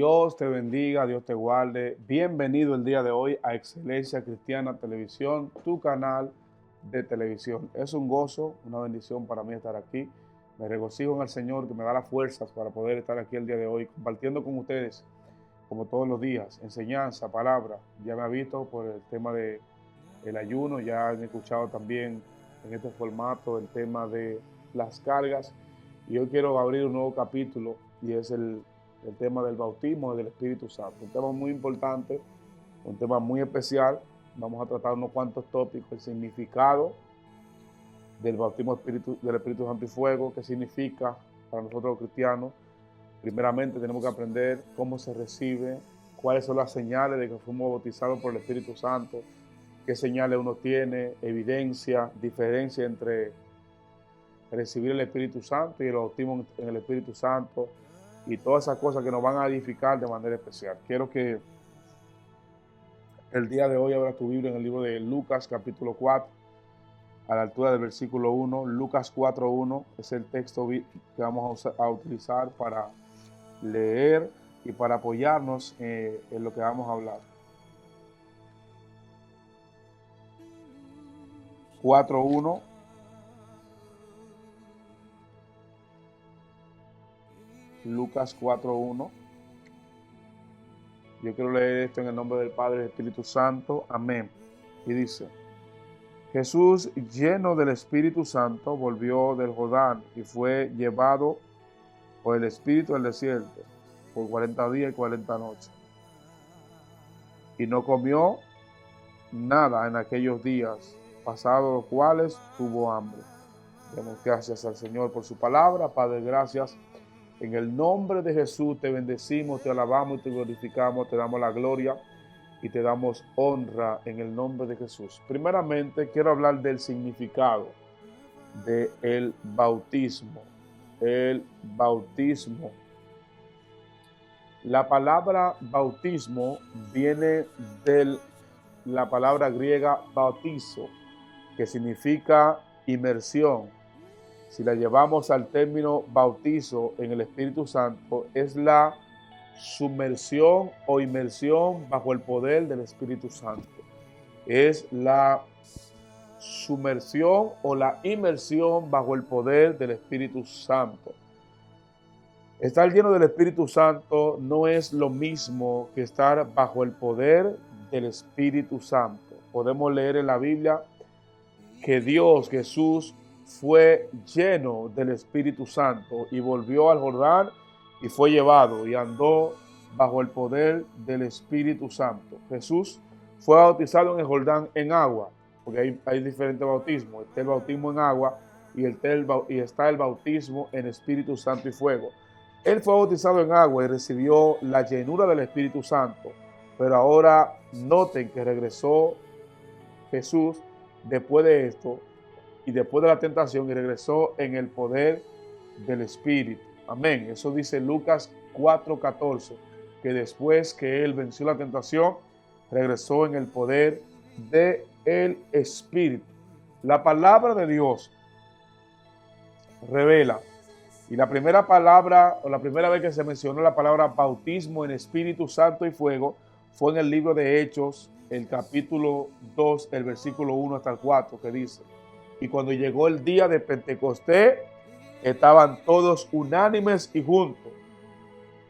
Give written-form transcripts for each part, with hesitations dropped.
Dios te bendiga, Dios te guarde. Bienvenido el día de hoy a Excelencia Cristiana Televisión, tu canal de televisión. Es un gozo, una bendición para mí estar aquí. Me regocijo en el Señor que me da las fuerzas para poder estar aquí el día de hoy compartiendo con ustedes, como todos los días, enseñanza, palabra. Ya me ha visto por el tema del ayuno, ya han escuchado también en este formato el tema de las cargas. Y hoy quiero abrir un nuevo capítulo y es el tema del bautismo del Espíritu Santo. Un tema muy importante, un tema muy especial. Vamos a tratar unos cuantos tópicos, el significado del bautismo del Espíritu Santo y fuego, qué significa para nosotros los cristianos. Primeramente tenemos que aprender cómo se recibe, cuáles son las señales de que fuimos bautizados por el Espíritu Santo, qué señales uno tiene, evidencia, diferencia entre recibir el Espíritu Santo y el bautismo en el Espíritu Santo y todas esas cosas que nos van a edificar de manera especial. Quiero que el día de hoy abras tu Biblia en el libro de Lucas capítulo 4, a la altura del versículo 1. Lucas 4:1 es el texto que vamos a utilizar para leer y para apoyarnos en lo que vamos a hablar. 4:1. Lucas 4:1. Yo quiero leer esto en el nombre del Padre y del Espíritu Santo. Amén. Y dice: Jesús, lleno del Espíritu Santo, volvió del Jordán y fue llevado por el Espíritu al desierto por 40 días y 40 noches. Y no comió nada en aquellos días, pasados los cuales tuvo hambre. Demos gracias al Señor por su palabra. Padre, gracias. En el nombre de Jesús te bendecimos, te alabamos y te glorificamos, te damos la gloria y te damos honra en el nombre de Jesús. Primeramente, quiero hablar del significado del bautismo. El bautismo. La palabra bautismo viene de la palabra griega bautizo, que significa inmersión. Si la llevamos al término bautizo en el Espíritu Santo, es la sumersión o inmersión bajo el poder del Espíritu Santo. Es la sumersión o la inmersión bajo el poder del Espíritu Santo. Estar lleno del Espíritu Santo no es lo mismo que estar bajo el poder del Espíritu Santo. Podemos leer en la Biblia que Dios, Jesús, fue lleno del Espíritu Santo y volvió al Jordán y fue llevado y andó bajo el poder del Espíritu Santo. Jesús fue bautizado en el Jordán en agua, porque hay diferentes bautismos. Está el bautismo en agua y está el bautismo en Espíritu Santo y fuego. Él fue bautizado en agua y recibió la llenura del Espíritu Santo, pero ahora noten que regresó Jesús después de esto y después de la tentación y regresó en el poder del Espíritu. Amén. Eso dice Lucas 4:14, que después que él venció la tentación, regresó en el poder del Espíritu. La palabra de Dios revela, y la primera palabra, o la primera vez que se mencionó la palabra bautismo en Espíritu Santo y fuego, fue en el libro de Hechos, el capítulo 2, el versículo 1 hasta el 4, que dice: y cuando llegó el día de Pentecostés, estaban todos unánimes y juntos.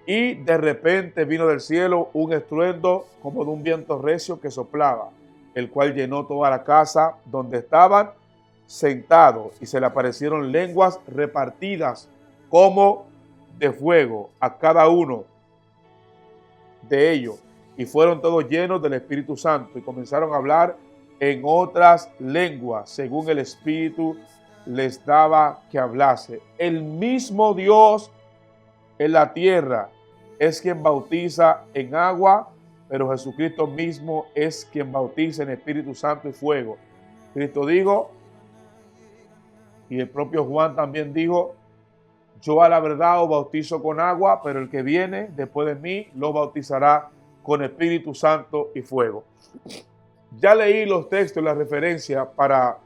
Y de repente vino del cielo un estruendo como de un viento recio que soplaba, el cual llenó toda la casa donde estaban sentados, y se le aparecieron lenguas repartidas como de fuego a cada uno de ellos, y fueron todos llenos del Espíritu Santo y comenzaron a hablar en otras lenguas, según el Espíritu les daba que hablase. El mismo Dios en la tierra es quien bautiza en agua, pero Jesucristo mismo es quien bautiza en Espíritu Santo y fuego. Cristo dijo, y el propio Juan también dijo: yo a la verdad os bautizo con agua, pero el que viene después de mí lo bautizará con Espíritu Santo y fuego. Ya leí los textos y las referencias para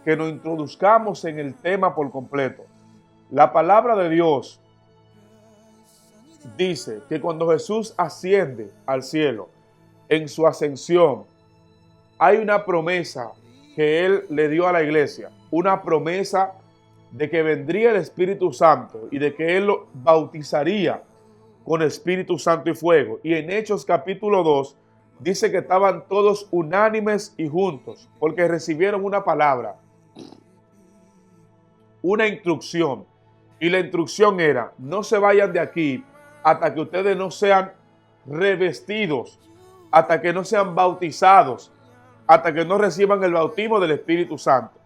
que nos introduzcamos en el tema por completo. La palabra de Dios dice que cuando Jesús asciende al cielo, en su ascensión, hay una promesa que Él le dio a la iglesia, una promesa de que vendría el Espíritu Santo y de que Él lo bautizaría con Espíritu Santo y fuego. Y en Hechos capítulo 2 dice que estaban todos unánimes y juntos, porque recibieron una palabra, una instrucción. Y la instrucción era: no se vayan de aquí hasta que ustedes no sean revestidos, hasta que no sean bautizados, hasta que no reciban el bautismo del Espíritu Santo.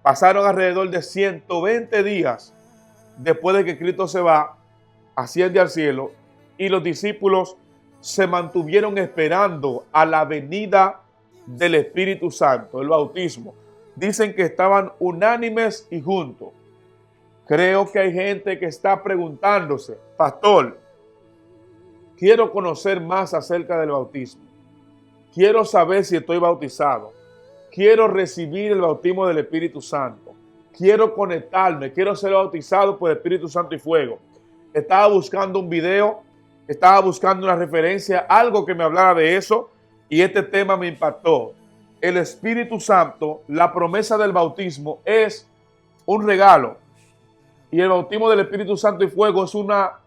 Pasaron alrededor de 120 días después de que Cristo se va, asciende al cielo, y los discípulos se mantuvieron esperando a la venida del Espíritu Santo, el bautismo. Dicen que estaban unánimes y juntos. Creo que hay gente que está preguntándose: pastor, quiero conocer más acerca del bautismo. Quiero saber si estoy bautizado. Quiero recibir el bautismo del Espíritu Santo. Quiero conectarme. Quiero ser bautizado por el Espíritu Santo y fuego. Estaba buscando un video, estaba buscando una referencia, algo que me hablara de eso, y este tema me impactó. El Espíritu Santo, la promesa del bautismo es un regalo. Y el bautismo del Espíritu Santo y fuego es una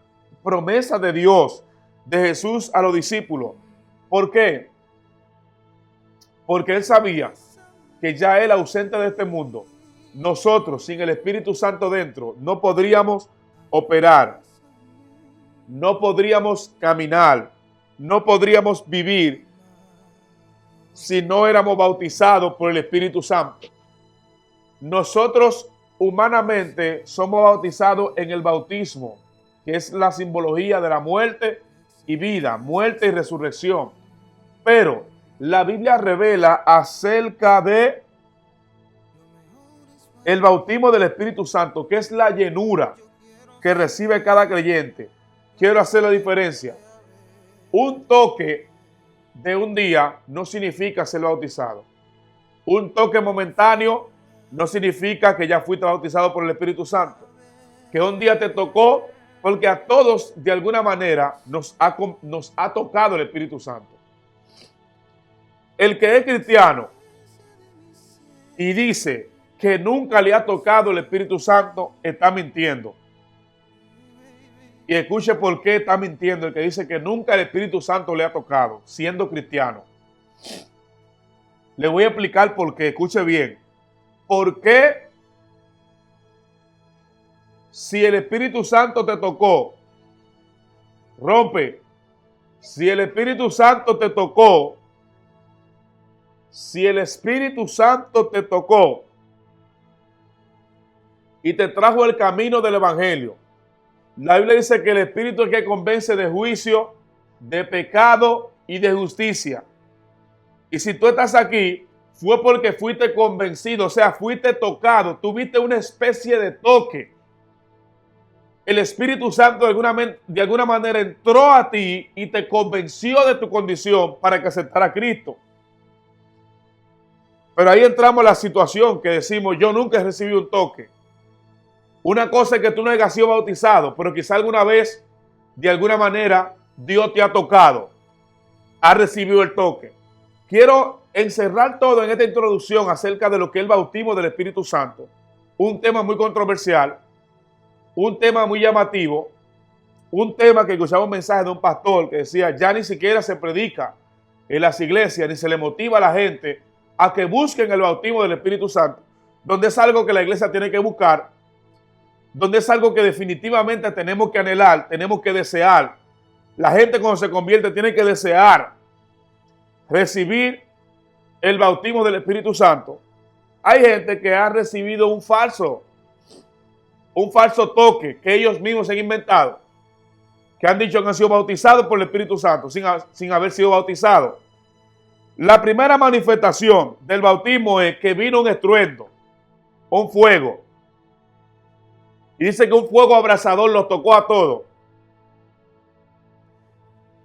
promesa de Dios, de Jesús a los discípulos. ¿Por qué? Porque Él sabía que ya Él, ausente de este mundo, nosotros sin el Espíritu Santo dentro no podríamos operar, no podríamos caminar, no podríamos vivir si no éramos bautizados por el Espíritu Santo. Nosotros humanamente somos bautizados en el bautismo, que es la simbología de la muerte y vida, muerte y resurrección. Pero la Biblia revela acerca de el bautismo del Espíritu Santo, que es la llenura que recibe cada creyente. Quiero hacer la diferencia. Un toque de un día no significa ser bautizado. Un toque momentáneo no significa que ya fuiste bautizado por el Espíritu Santo. Que un día te tocó, porque a todos de alguna manera nos ha tocado el Espíritu Santo. El que es cristiano y dice que nunca le ha tocado el Espíritu Santo está mintiendo. Y escuche por qué está mintiendo el que dice que nunca el Espíritu Santo le ha tocado, siendo cristiano. Le voy a explicar por qué, escuche bien. ¿Por qué si el Espíritu Santo te tocó, rompe, si el Espíritu Santo te tocó, si el Espíritu Santo te tocó y te trajo el camino del Evangelio? La Biblia dice que el Espíritu es que convence de juicio, de pecado y de justicia. Y si tú estás aquí, fue porque fuiste convencido, o sea, fuiste tocado, tuviste una especie de toque. El Espíritu Santo de alguna manera entró a ti y te convenció de tu condición para que aceptara a Cristo. Pero ahí entramos en la situación que decimos: yo nunca he recibido un toque. Una cosa es que tú no hayas sido bautizado, pero quizá alguna vez, de alguna manera, Dios te ha tocado, ha recibido el toque. Quiero encerrar todo en esta introducción acerca de lo que es el bautismo del Espíritu Santo. Un tema muy controversial, un tema muy llamativo, un tema que escuchaba un mensaje de un pastor que decía: ya ni siquiera se predica en las iglesias, ni se le motiva a la gente a que busquen el bautismo del Espíritu Santo, donde es algo que la iglesia tiene que buscar, donde es algo que definitivamente tenemos que anhelar, tenemos que desear. La gente cuando se convierte tiene que desear recibir el bautismo del Espíritu Santo. Hay gente que ha recibido un falso toque que ellos mismos se han inventado, que han dicho que han sido bautizados por el Espíritu Santo sin haber sido bautizados. La primera manifestación del bautismo es que vino un estruendo, un fuego. Y dice que un fuego abrasador los tocó a todos.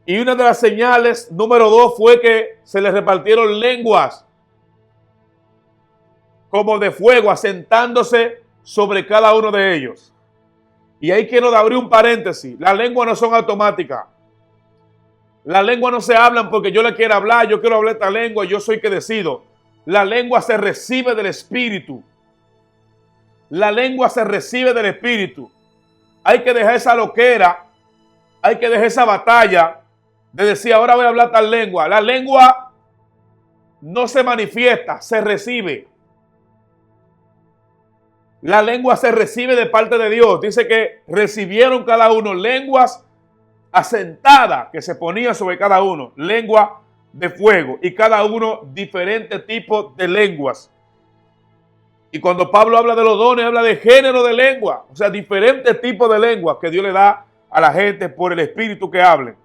Y una de las señales, número 2, fue que se les repartieron lenguas como de fuego, asentándose sobre cada uno de ellos. Y ahí quiero abrir un paréntesis. Las lenguas no son automáticas. Las lenguas no se hablan porque yo le quiero hablar, yo quiero hablar esta lengua, yo soy que decido. La lengua se recibe del Espíritu. La lengua se recibe del Espíritu. Hay que dejar esa loquera, hay que dejar esa batalla de decir ahora voy a hablar tal lengua. La lengua no se manifiesta, se recibe. La lengua se recibe de parte de Dios. Dice que recibieron cada uno lenguas asentadas que se ponían sobre cada uno. Lengua de fuego. Y cada uno diferentes tipos de lenguas. Y cuando Pablo habla de los dones, habla de género de lengua. O sea, diferentes tipos de lenguas que Dios le da a la gente por el Espíritu que hablen.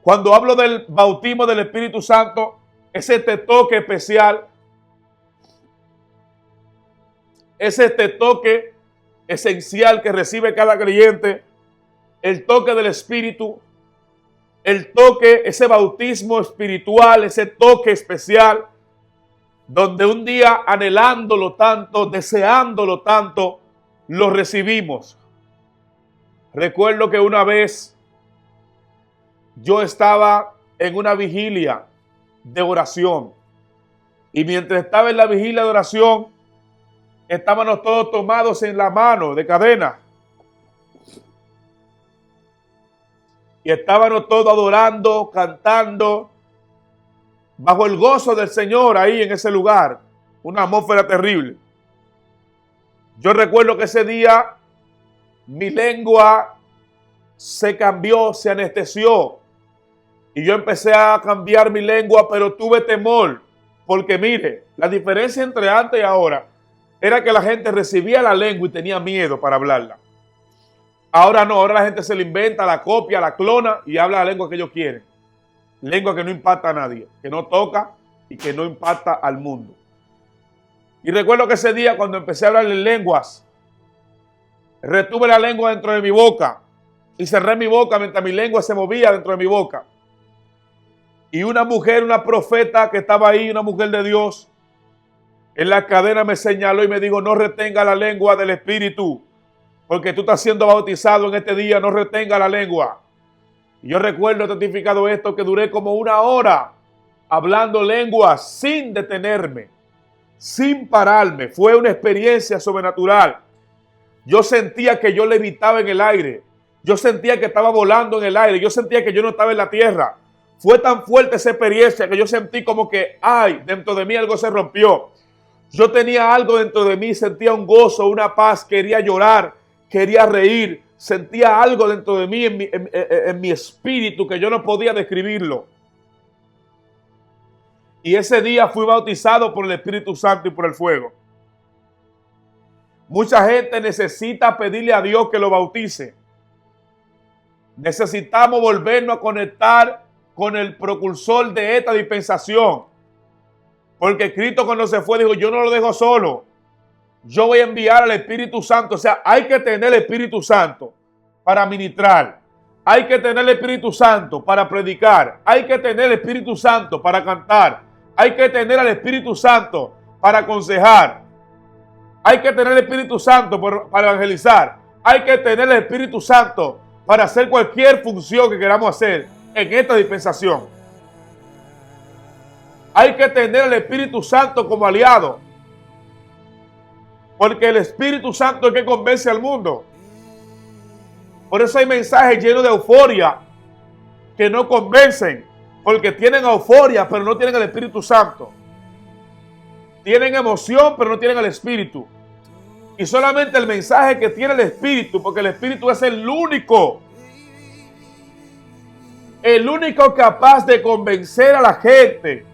Cuando hablo del bautismo del Espíritu Santo, es este toque especial, es este toque esencial que recibe cada creyente, el toque del Espíritu, el toque, ese bautismo espiritual, ese toque especial, donde un día anhelándolo tanto, deseándolo tanto, lo recibimos. Recuerdo que una vez yo estaba en una vigilia de oración. Y mientras estaba en la vigilia de oración, estábamos todos tomados en la mano de cadena. Y estábamos todos adorando, cantando, bajo el gozo del Señor ahí en ese lugar. Una atmósfera terrible. Yo recuerdo que ese día mi lengua se cambió, se anestesió. Y yo empecé a cambiar mi lengua, pero tuve temor. Porque mire, la diferencia entre antes y ahora era que la gente recibía la lengua y tenía miedo para hablarla. Ahora no, ahora la gente se la inventa, la copia, la clona y habla la lengua que ellos quieren. Lengua que no impacta a nadie, que no toca y que no impacta al mundo. Y recuerdo que ese día cuando empecé a hablar en lenguas, retuve la lengua dentro de mi boca y cerré mi boca mientras mi lengua se movía dentro de mi boca. Y una mujer, una profeta que estaba ahí, una mujer de Dios, en la cadena me señaló y me dijo, no retenga la lengua del Espíritu, porque tú estás siendo bautizado en este día, no retenga la lengua. Y yo recuerdo, he testificado esto, que duré como 1 hora hablando lenguas sin detenerme, sin pararme. Fue una experiencia sobrenatural. Yo sentía que yo levitaba en el aire. Yo sentía que estaba volando en el aire. Yo sentía que yo no estaba en la tierra. Fue tan fuerte esa experiencia que yo sentí como que, ay, dentro de mí algo se rompió. Yo tenía algo dentro de mí, sentía un gozo, una paz, quería llorar, quería reír. Sentía algo dentro de mí, en mi espíritu, que yo no podía describirlo. Y ese día fui bautizado por el Espíritu Santo y por el fuego. Mucha gente necesita pedirle a Dios que lo bautice. Necesitamos volvernos a conectar con el precursor de esta dispensación. Porque Cristo cuando se fue dijo, yo no lo dejo solo. Yo voy a enviar al Espíritu Santo. O sea, hay que tener el Espíritu Santo para ministrar. Hay que tener el Espíritu Santo para predicar. Hay que tener el Espíritu Santo para cantar. Hay que tener al Espíritu Santo para aconsejar. Hay que tener el Espíritu Santo para evangelizar. Hay que tener el Espíritu Santo para hacer cualquier función que queramos hacer en esta dispensación. Hay que tener el Espíritu Santo como aliado. Porque el Espíritu Santo es el que convence al mundo. Por eso hay mensajes llenos de euforia que no convencen. Porque tienen euforia, pero no tienen el Espíritu Santo. Tienen emoción, pero no tienen el Espíritu. Y solamente el mensaje que tiene el Espíritu, porque el Espíritu es el único capaz de convencer a la gente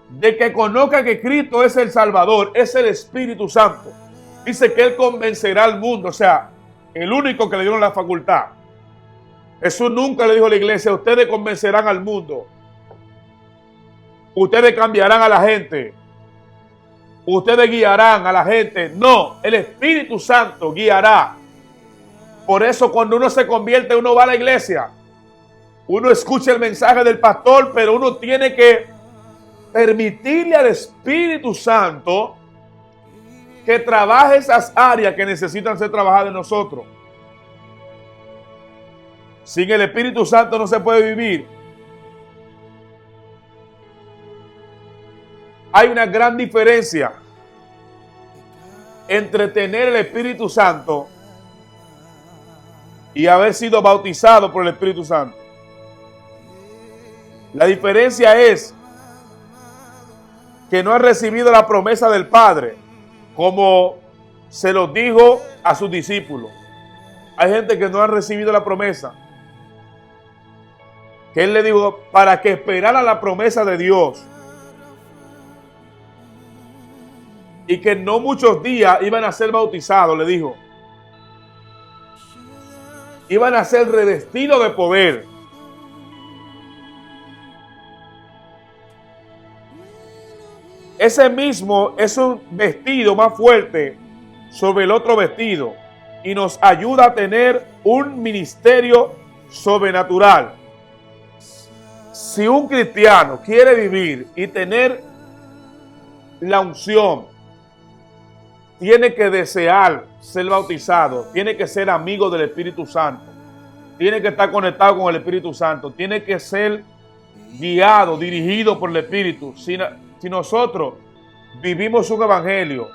de que conozca que Cristo es el Salvador, es el Espíritu Santo. Dice que Él convencerá al mundo, o sea, el único que le dieron la facultad. Jesús nunca le dijo a la iglesia, ustedes convencerán al mundo. Ustedes cambiarán a la gente. Ustedes guiarán a la gente. No, el Espíritu Santo guiará. Por eso cuando uno se convierte, uno va a la iglesia. Uno escucha el mensaje del pastor, pero uno tiene que permitirle al Espíritu Santo que trabaje esas áreas que necesitan ser trabajadas en nosotros. Sin el Espíritu Santo no se puede vivir. Hay una gran diferencia entre tener el Espíritu Santo y haber sido bautizado por el Espíritu Santo. La diferencia es que no ha recibido la promesa del Padre, como se lo dijo a sus discípulos. Hay gente que no ha recibido la promesa, que Él le dijo para que esperara la promesa de Dios, y que no muchos días iban a ser bautizados, le dijo. Iban a ser revestidos de poder. Ese mismo es un vestido más fuerte sobre el otro vestido y nos ayuda a tener un ministerio sobrenatural. Si un cristiano quiere vivir y tener la unción, tiene que desear ser bautizado, tiene que ser amigo del Espíritu Santo, tiene que estar conectado con el Espíritu Santo, tiene que ser guiado, dirigido por el Espíritu. Si nosotros vivimos un evangelio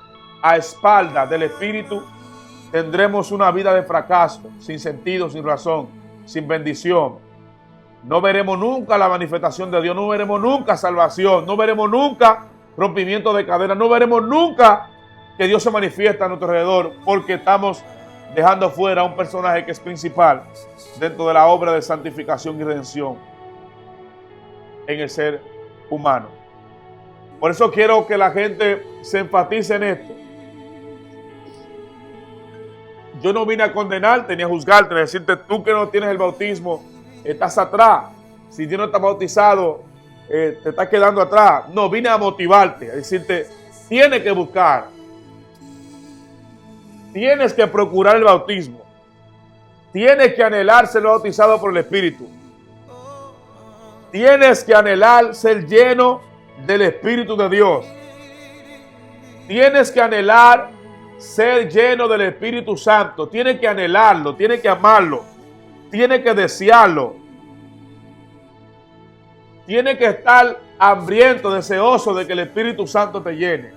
a espaldas del Espíritu, tendremos una vida de fracaso, sin sentido, sin razón, sin bendición. No veremos nunca la manifestación de Dios, no veremos nunca salvación, no veremos nunca rompimiento de cadenas, no veremos nunca que Dios se manifiesta a nuestro alrededor, porque estamos dejando fuera a un personaje que es principal dentro de la obra de santificación y redención en el ser humano. Por eso quiero que la gente se enfatice en esto. Yo no vine a condenarte ni a juzgarte, ni a decirte tú que no tienes el bautismo, estás atrás. Si tú no estás bautizado, te estás quedando atrás. No, vine a motivarte, a decirte, tienes que buscar. Tienes que procurar el bautismo. Tienes que anhelar ser bautizado por el Espíritu. Tienes que anhelar ser lleno del Espíritu de Dios. Tienes que anhelar ser lleno del Espíritu Santo. Tienes que anhelarlo, tienes que amarlo, tienes que desearlo. Tienes que estar hambriento, deseoso de que el Espíritu Santo te llene.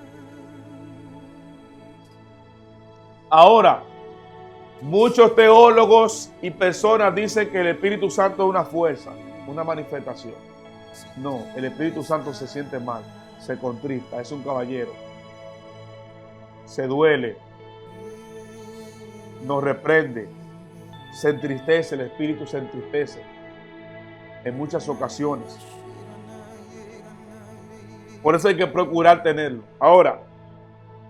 Ahora, muchos teólogos y personas dicen que el Espíritu Santo es una fuerza, una manifestación. No, el Espíritu Santo se siente mal, se contrista, es un caballero. Se duele, nos reprende, se entristece, el Espíritu se entristece en muchas ocasiones. Por eso hay que procurar tenerlo. Ahora,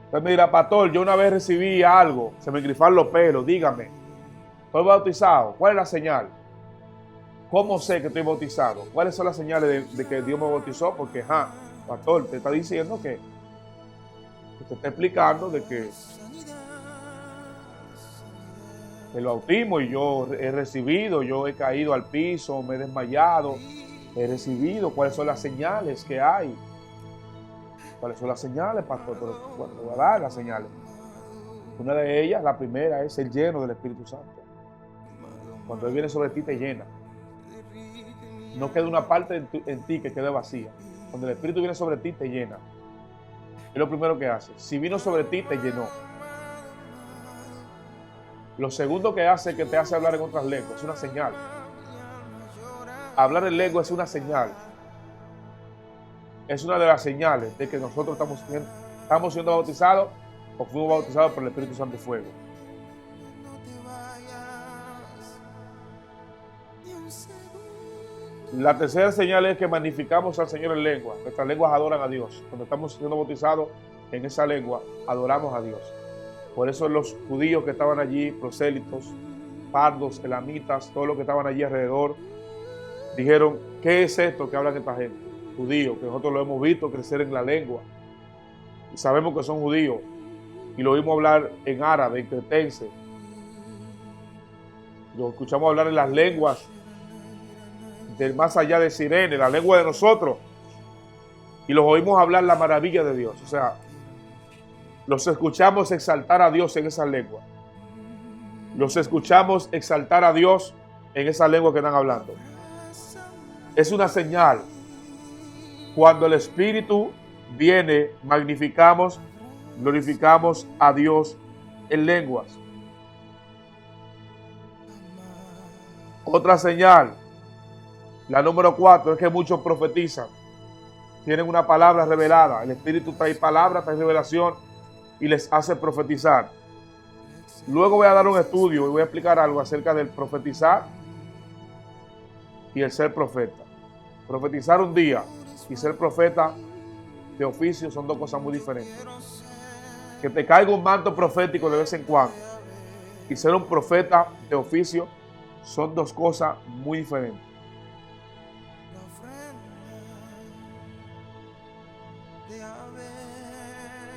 usted me dirá, pastor, yo una vez recibí algo, se me grifaron los pelos, dígame, estoy bautizado, ¿cuál es la señal? ¿Cómo sé que estoy bautizado? ¿Cuáles son las señales de que Dios me bautizó? Porque, pastor, te está diciendo que te está explicando de que el bautismo y yo he recibido, yo he caído al piso, me he desmayado, he recibido, ¿cuáles son las señales que hay? ¿Cuáles son las señales, pastor? Pero bueno, te voy a dar las señales. Una de ellas, la primera, es ser lleno del Espíritu Santo. Cuando Él viene sobre ti, te llena. No queda una parte en ti que quede vacía. Cuando el Espíritu viene sobre ti, te llena. Es lo primero que hace. Si vino sobre ti, te llenó. Lo segundo que hace es que te hace hablar en otras lenguas. Es una señal. Hablar en lengua es una señal. Es una de las señales de que nosotros estamos siendo bautizados o fuimos bautizados por el Espíritu Santo y fuego. La tercera señal es que magnificamos al Señor en lengua. Nuestras lenguas adoran a Dios. Cuando estamos siendo bautizados en esa lengua, adoramos a Dios. Por eso los judíos que estaban allí, prosélitos, pardos, elamitas, todos los que estaban allí alrededor, dijeron, ¿qué es esto que hablan esta gente? Judíos, que nosotros lo hemos visto crecer en la lengua. Y sabemos que son judíos. Y lo oímos hablar en árabe, en cretense. Lo escuchamos hablar en las lenguas del más allá de Sirene, la lengua de nosotros, y los oímos hablar la maravilla de Dios. O sea, Los escuchamos exaltar a Dios en esa lengua. Los escuchamos exaltar a Dios en esa lengua que están hablando. Es una señal. Cuando el Espíritu viene, magnificamos, glorificamos a Dios en lenguas. Otra señal, la número 4, es que muchos profetizan. Tienen una palabra revelada. El Espíritu trae palabra, trae revelación y les hace profetizar. Luego voy a dar un estudio y voy a explicar algo acerca del profetizar y el ser profeta. Profetizar un día y ser profeta de oficio son dos cosas muy diferentes. Que te caiga un manto profético de vez en cuando y ser un profeta de oficio son dos cosas muy diferentes.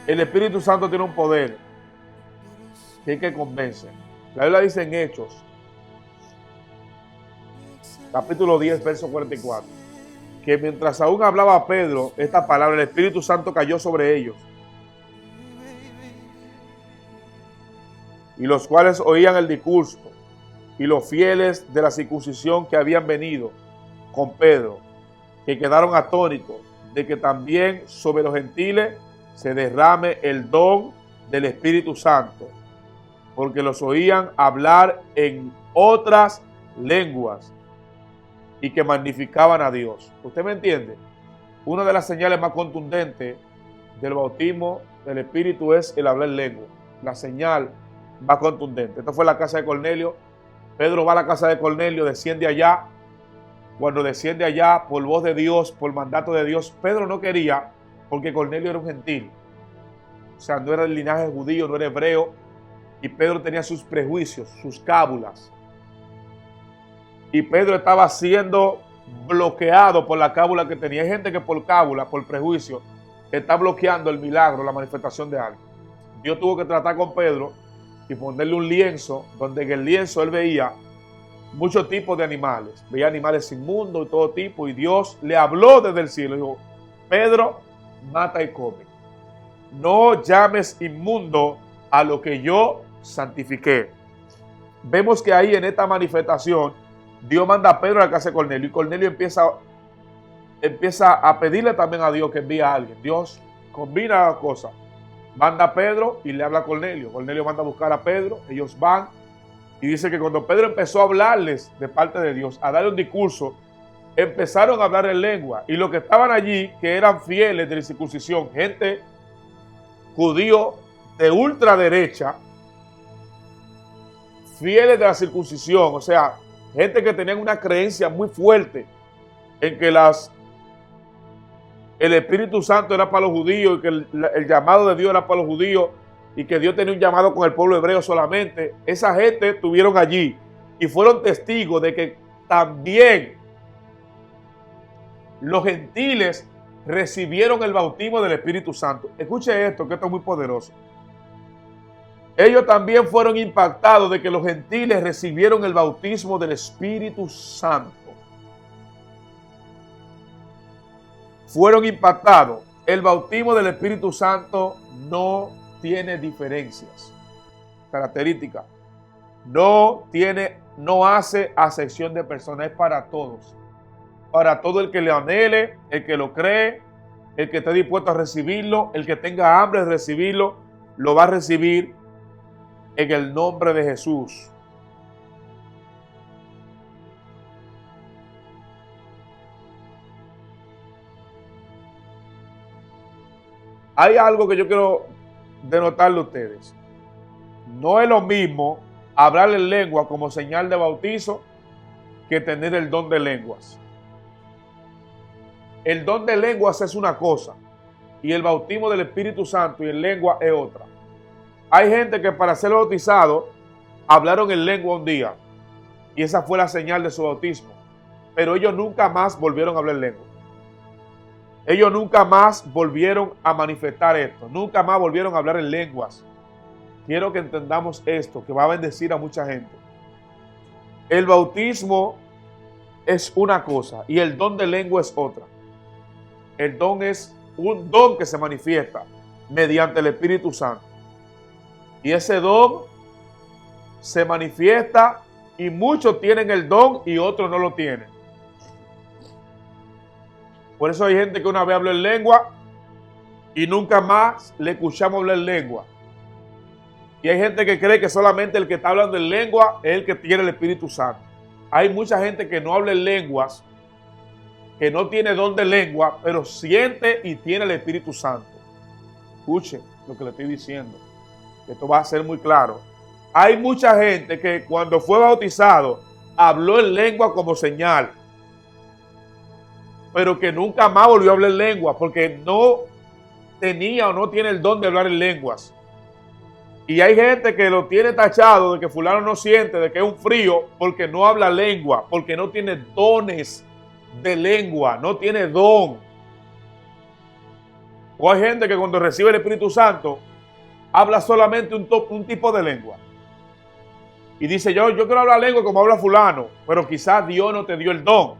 El Espíritu Santo tiene un poder que hay que convencer. La Biblia dice en Hechos, capítulo 10, verso 44, que mientras aún hablaba Pedro esta palabra, el Espíritu Santo cayó sobre ellos, y los cuales oían el discurso, y los fieles de la circuncisión que habían venido con Pedro, que quedaron atónitos de que también sobre los gentiles se derrame el don del Espíritu Santo, porque los oían hablar en otras lenguas y que magnificaban a Dios. ¿Usted me entiende? Una de las señales más contundentes del bautismo del Espíritu es el hablar en lengua. La señal más contundente. Esta fue la casa de Cornelio. Pedro va a la casa de Cornelio, desciende allá. Cuando desciende allá por voz de Dios, por mandato de Dios, Pedro no quería, porque Cornelio era un gentil. O sea, no era del linaje judío, no era hebreo. Y Pedro tenía sus prejuicios, sus cábulas. Y Pedro estaba siendo bloqueado por la cábula que tenía. Hay gente que por cábula, por prejuicio, está bloqueando el milagro, la manifestación de algo. Dios tuvo que tratar con Pedro y ponerle un lienzo, donde en el lienzo él veía muchos tipos de animales. Veía animales inmundos y todo tipo. Y Dios le habló desde el cielo. Dijo, Pedro, mata y come. No llames inmundo a lo que yo santifiqué. Vemos que ahí en esta manifestación Dios manda a Pedro a la casa de Cornelio y Cornelio empieza a pedirle también a Dios que envíe a alguien. Dios combina las cosas. Manda a Pedro y le habla a Cornelio. Cornelio manda a buscar a Pedro. Ellos van y dice que cuando Pedro empezó a hablarles de parte de Dios, a darle un discurso, empezaron a hablar en lengua. Y los que estaban allí, que eran fieles de la circuncisión, gente judío de ultraderecha, fieles de la circuncisión, o sea, gente que tenían una creencia muy fuerte en que el Espíritu Santo era para los judíos y que el llamado de Dios era para los judíos y que Dios tenía un llamado con el pueblo hebreo solamente. Esa gente estuvieron allí y fueron testigos de que también los gentiles recibieron el bautismo del Espíritu Santo. Escuche esto, que esto es muy poderoso. Ellos también fueron impactados de que los gentiles recibieron el bautismo del Espíritu Santo. Fueron impactados. El bautismo del Espíritu Santo no tiene diferencias, características. No hace acepción de personas, es para todos. Para todo el que le anhele, el que lo cree, el que esté dispuesto a recibirlo, el que tenga hambre de recibirlo, lo va a recibir en el nombre de Jesús. Hay algo que yo quiero denotarle a ustedes. No es lo mismo hablar en lengua como señal de bautizo que tener el don de lenguas. El don de lenguas es una cosa y el bautismo del Espíritu Santo y en lengua es otra. Hay gente que para ser bautizado hablaron en lengua un día y esa fue la señal de su bautismo, pero ellos nunca más volvieron a hablar en lengua. Ellos nunca más volvieron a manifestar esto, nunca más volvieron a hablar en lenguas. Quiero que entendamos esto, que va a bendecir a mucha gente. El bautismo es una cosa y el don de lengua es otra. El don es un don que se manifiesta. mediante el Espíritu Santo. Y ese don se manifiesta y muchos tienen el don y otros no lo tienen. Por eso hay gente que una vez habló en lengua y nunca más le escuchamos hablar en lengua. Y hay gente que cree que solamente el que está hablando en lengua es el que tiene el Espíritu Santo. Hay mucha gente que no habla en lenguas, que no tiene don de lengua, pero siente y tiene el Espíritu Santo. Escuche lo que le estoy diciendo. Esto va a ser muy claro. Hay mucha gente que cuando fue bautizado habló en lengua como señal, pero que nunca más volvió a hablar en lengua porque no tenía o no tiene el don de hablar en lenguas. Y hay gente que lo tiene tachado de que fulano no siente, de que es un frío, porque no habla lengua, porque no tiene dones de lengua, no tiene don. O hay gente que cuando recibe el Espíritu Santo habla solamente un tipo de lengua. Y dice, yo quiero hablar lengua como habla fulano, pero quizás Dios no te dio el don.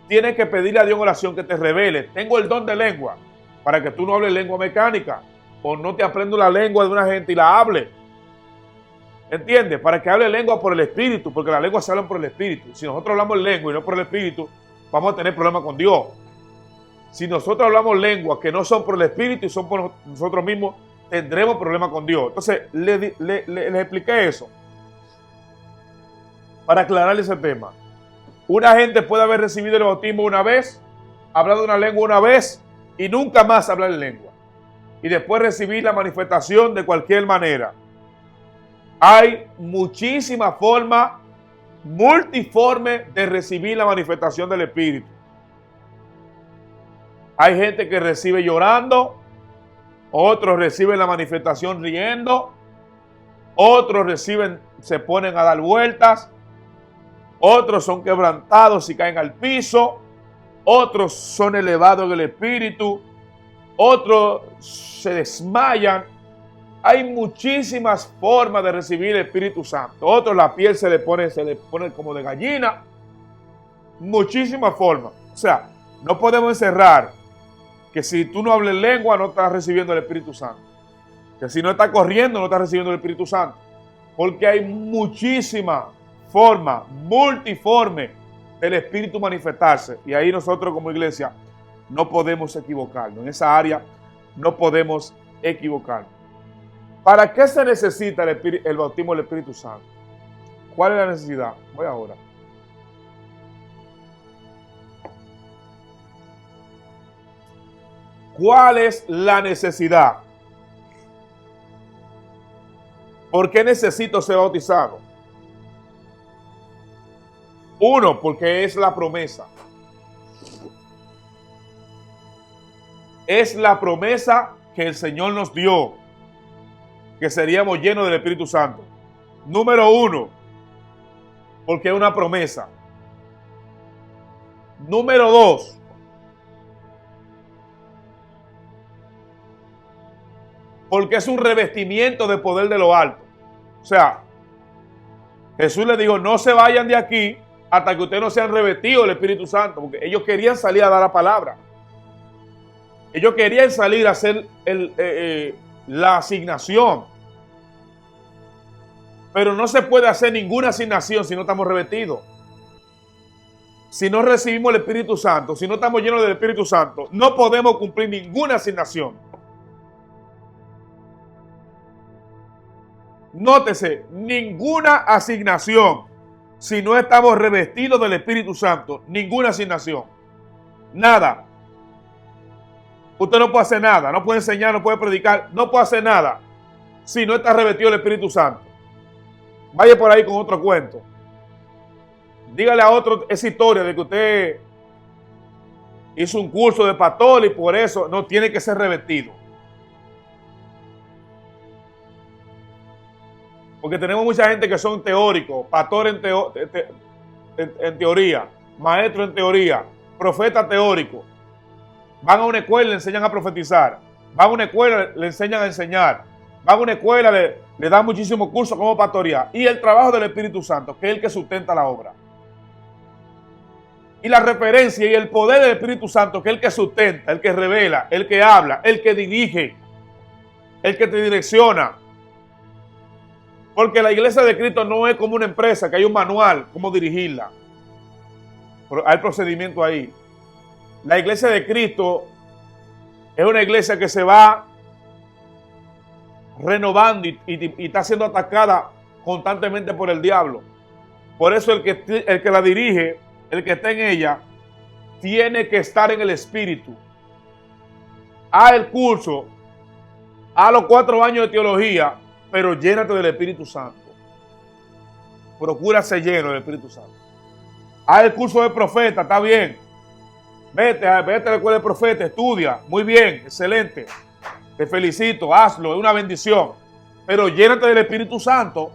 Tienes que pedirle a Dios en oración que te revele. Tengo el don de lengua para que tú no hables lengua mecánica o no te aprendas la lengua de una gente y la hable. ¿Entiendes? Para que hable lengua por el Espíritu, porque las lenguas se hablan por el Espíritu. Si nosotros hablamos lengua y no por el Espíritu, vamos a tener problemas con Dios. Si nosotros hablamos lenguas que no son por el Espíritu y son por nosotros mismos, tendremos problemas con Dios. Entonces, les expliqué eso para aclarar ese tema. Una gente puede haber recibido el bautismo una vez, hablado una lengua una vez y nunca más hablar en lengua. Y después recibir la manifestación de cualquier manera. Hay muchísimas formas multiformes de recibir la manifestación del Espíritu. Hay gente que recibe llorando, otros reciben la manifestación riendo, otros reciben, se ponen a dar vueltas, otros son quebrantados y caen al piso, otros son elevados en el Espíritu, otros se desmayan. Hay muchísimas formas de recibir el Espíritu Santo. Otros la piel se le pone como de gallina. Muchísimas formas. O sea, no podemos encerrar que si tú no hablas lengua no estás recibiendo el Espíritu Santo. Que si no estás corriendo no estás recibiendo el Espíritu Santo. Porque hay muchísimas formas, multiformes del Espíritu manifestarse. Y ahí nosotros como iglesia no podemos equivocarnos. En esa área no podemos equivocarnos. ¿Para qué se necesita el bautismo del Espíritu Santo? ¿Cuál es la necesidad? Voy ahora. ¿Cuál es la necesidad? ¿Por qué necesito ser bautizado? Uno, porque es la promesa. Es la promesa que el Señor nos dio, que seríamos llenos del Espíritu Santo. Número uno, porque es una promesa. Número dos, porque es un revestimiento de poder de lo alto. O sea, Jesús les dijo, no se vayan de aquí hasta que ustedes no sean revestidos del Espíritu Santo, porque ellos querían salir a dar la palabra. Ellos querían salir a hacer la asignación. Pero no se puede hacer ninguna asignación si no estamos revestidos. Si no recibimos el Espíritu Santo, si no estamos llenos del Espíritu Santo, no podemos cumplir ninguna asignación. Nótese, ninguna asignación si no estamos revestidos del Espíritu Santo. Ninguna asignación. Nada. Usted no puede hacer nada, no puede enseñar, no puede predicar, no puede hacer nada si no está revestido del Espíritu Santo. Vaya por ahí con otro cuento. Dígale a otro esa historia de que usted hizo un curso de pastor y por eso no tiene que ser revestido. Porque tenemos mucha gente que son teóricos, pastor en teoría, maestro en teoría, profeta teórico. Van a una escuela y le enseñan a profetizar. Van a una escuela y le enseñan a enseñar. Van a una escuela y le dan muchísimos cursos como pastorear. Y el trabajo del Espíritu Santo, que es el que sustenta la obra. Y la referencia y el poder del Espíritu Santo, que es el que sustenta, el que revela, el que habla, el que dirige. el que te direcciona. Porque la iglesia de Cristo no es como una empresa, que hay un manual, cómo dirigirla. Pero hay procedimiento ahí. La iglesia de Cristo es una iglesia que se va renovando y está siendo atacada constantemente por el diablo. Por eso el que la dirige, el que está en ella, tiene que estar en el espíritu. Haz el curso, haz los 4 años de teología, pero llénate del Espíritu Santo. Procura ser lleno del Espíritu Santo. Haz el curso de profeta, está bien. Vete a la escuela de profeta, estudia. Muy bien, excelente. Te felicito, hazlo, es una bendición. Pero llénate del Espíritu Santo.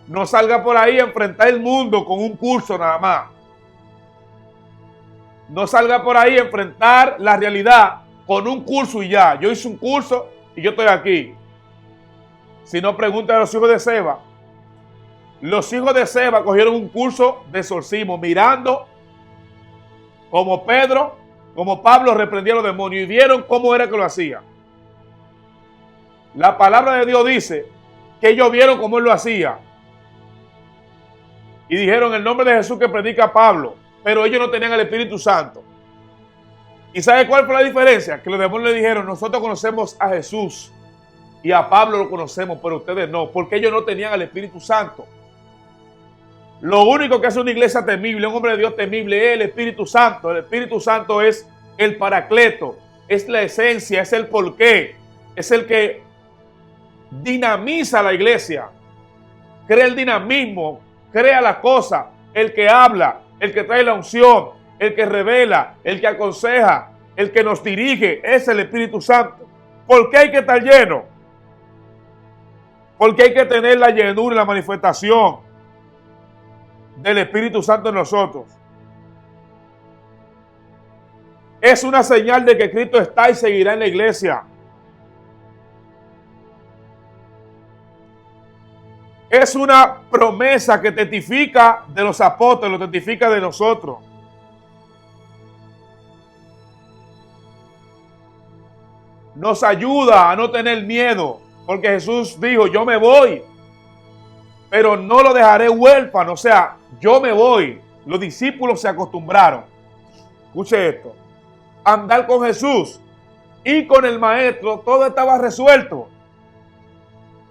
No salga por ahí a enfrentar el mundo con un curso nada más. No salga por ahí a enfrentar la realidad con un curso y ya. Yo hice un curso y yo estoy aquí. Si no, pregunten a los hijos de Seba. Los hijos de Seba cogieron un curso de exorcismo mirando como Pedro, como Pablo reprendía a los demonios y vieron cómo era que lo hacía. La palabra de Dios dice que ellos vieron cómo él lo hacía. Y dijeron el nombre de Jesús que predica Pablo, pero ellos no tenían el Espíritu Santo. ¿Y sabe cuál fue la diferencia? Que los demonios le dijeron, nosotros conocemos a Jesús y a Pablo lo conocemos, pero ustedes no, porque ellos no tenían el Espíritu Santo. Lo único que hace una iglesia temible, un hombre de Dios temible, es el Espíritu Santo. El Espíritu Santo es el paracleto, es la esencia, es el porqué, es el que dinamiza la iglesia, crea el dinamismo, crea la cosa, el que habla, el que trae la unción, el que revela, el que aconseja, el que nos dirige, es el Espíritu Santo. ¿Por qué hay que estar lleno? Porque hay que tener la llenura y la manifestación del Espíritu Santo en nosotros. Es una señal de que Cristo está y seguirá en la iglesia. Es una promesa que testifica de los apóstoles, testifica de nosotros. Nos ayuda a no tener miedo, porque Jesús dijo, yo me voy, pero no lo dejaré huérfano, o sea, yo me voy. Los discípulos se acostumbraron, escuche esto, a andar con Jesús y con el maestro, todo estaba resuelto.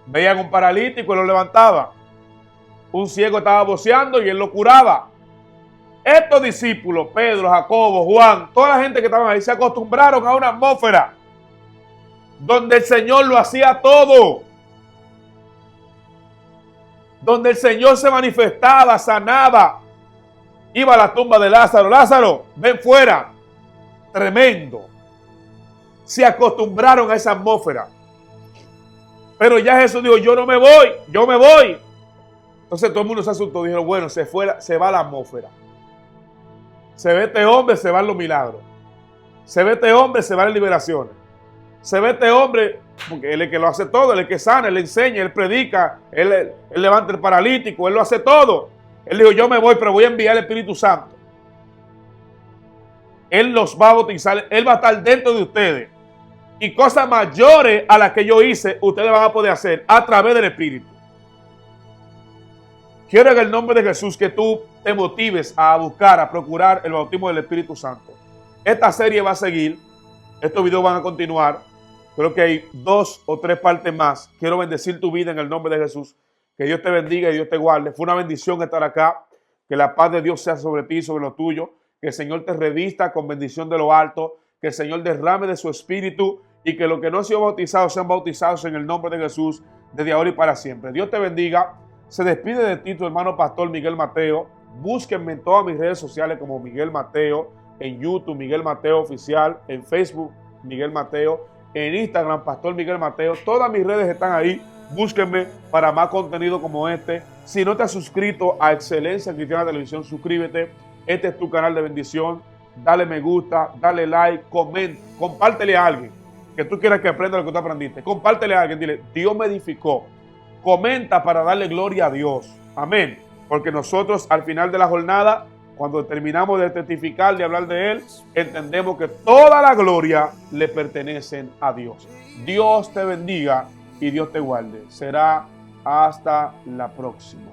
Veían un paralítico y lo levantaba. Un ciego estaba voceando y él lo curaba. Estos discípulos, Pedro, Jacobo, Juan, toda la gente que estaban ahí se acostumbraron a una atmósfera donde el Señor lo hacía todo. Donde el Señor se manifestaba, sanaba. Iba a la tumba de Lázaro. Lázaro, ven fuera. Tremendo. Se acostumbraron a esa atmósfera. Pero ya Jesús dijo, yo no me voy, yo me voy. Entonces todo el mundo se asustó. Dijeron, bueno, se va la atmósfera. Se ve este hombre, se van los milagros. Se ve este hombre, se van las liberaciones. Se ve este hombre, porque él es el que lo hace todo, él es el que sana, él le enseña, él predica, él levanta el paralítico, él lo hace todo. Él dijo, yo me voy, pero voy a enviar el Espíritu Santo. Él los va a bautizar, él va a estar dentro de ustedes. Y cosas mayores a las que yo hice, ustedes van a poder hacer a través del Espíritu. Quiero en el nombre de Jesús que tú te motives a buscar, a procurar el bautismo del Espíritu Santo. Esta serie va a seguir, estos videos van a continuar. Creo que hay 2 o 3 partes más. Quiero bendecir tu vida en el nombre de Jesús. Que Dios te bendiga y Dios te guarde. Fue una bendición estar acá. Que la paz de Dios sea sobre ti y sobre lo tuyo. Que el Señor te revista con bendición de lo alto. Que el Señor derrame de su espíritu y que los que no han sido bautizados sean bautizados en el nombre de Jesús desde ahora y para siempre. Dios te bendiga. Se despide de ti tu hermano pastor Miguel Mateo. Búsquenme en todas mis redes sociales como Miguel Mateo. En YouTube, Miguel Mateo Oficial. En Facebook, Miguel Mateo. En Instagram, Pastor Miguel Mateo. Todas mis redes están ahí. Búsquenme para más contenido como este. Si no te has suscrito a Excelencia Cristiana Televisión, suscríbete. Este es tu canal de bendición. Dale me gusta, dale like, comenta, compártele a alguien que tú quieras que aprenda lo que tú aprendiste. Compártele a alguien, dile, Dios me edificó. Comenta para darle gloria a Dios. Amén. Porque nosotros al final de la jornada Cuando terminamos de testificar, de hablar de Él, entendemos que toda la gloria le pertenece a Dios. Dios te bendiga y Dios te guarde. Será hasta la próxima.